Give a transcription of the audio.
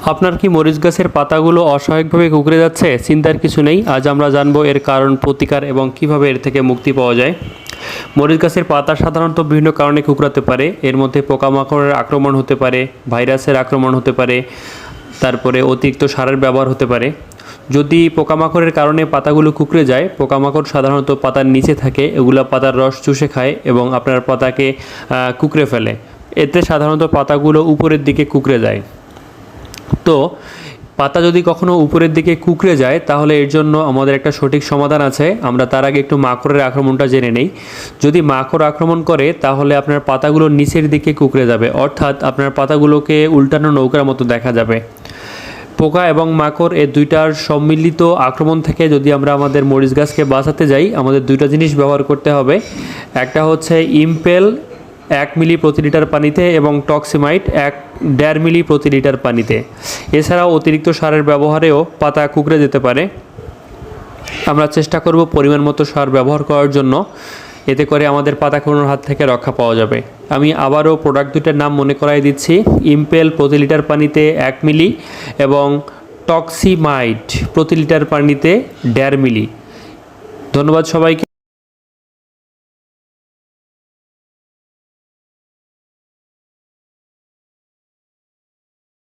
আপনার কি মরিচ গাছের পাতাগুলো অস্বাভাবিকভাবে কুঁকড়ে যাচ্ছে? চিন্তার কিছু নেই, আজ আমরা জানবো এর কারণ, প্রতিকার এবং কিভাবে এর থেকে মুক্তি পাওয়া যায়। মরিচ গাছের পাতা সাধারণত বিভিন্ন কারণে কুঁকড়াতে পারে। এর মধ্যে পোকামাকড়ের আক্রমণ হতে পারে, ভাইরাসের আক্রমণ হতে পারে, তারপরে অতিরিক্ত সারের ব্যবহার হতে পারে। যদি পোকামাকড়ের কারণে পাতাগুলো কুঁকড়ে যায়, পোকামাকড় সাধারণত পাতার নিচে থাকে, এগুলো পাতার রস চুষে খায় এবং আপনার পাতাকে কুঁকড়ে ফেলে। এতে সাধারণত পাতাগুলো উপরের দিকে কুঁকড়ে যায়। তো পাতা যদি কখনো উপরের দিকে কুঁকড়ে যায়, তাহলে এর জন্য আমাদের একটা সঠিক সমাধান আছে। আমরা তার আগে একটু মাকড়ের আক্রমণটা জেনে নেই। যদি মাকড় আক্রমণ করে, তাহলে আপনার পাতাগুলো নিচের দিকে কুঁকড়ে যাবে, অর্থাৎ আপনার পাতাগুলোকে উল্টানো নৌকার মতো দেখা যাবে। পোকা এবং মাকড় এই দুইটার সম্মিলিত আক্রমণ থেকে যদি আমরা আমাদের মরিচ গাছকে বাঁচাতে যাই, আমাদের দুইটা জিনিস ব্যবহার করতে হবে। একটা হচ্ছে ইমপেল 1 মিলি প্রতি লিটার পানিতে এবং টক্সিমাইট 1.5 মিলি প্রতি লিটার পানিতে। এছাড়াও অতিরিক্ত সারের ব্যবহারেও পাতা কুঁকড়ে যেতে পারে। আমরা চেষ্টা করব পরিমাণ মতো সার ব্যবহার করার জন্য, এতে করে আমাদের পাতা কুঁকড়ানোর হাত থেকে রক্ষা পাওয়া যাবে। আমি আবারও প্রোডাক্ট দুইটার নাম মনে করাই দিচ্ছি। ইমপেল প্রতি লিটার পানিতে 1 মিলি এবং টক্সিমাইট প্রতি লিটার পানিতে 1.5 মিলি। ধন্যবাদ সবাইকে।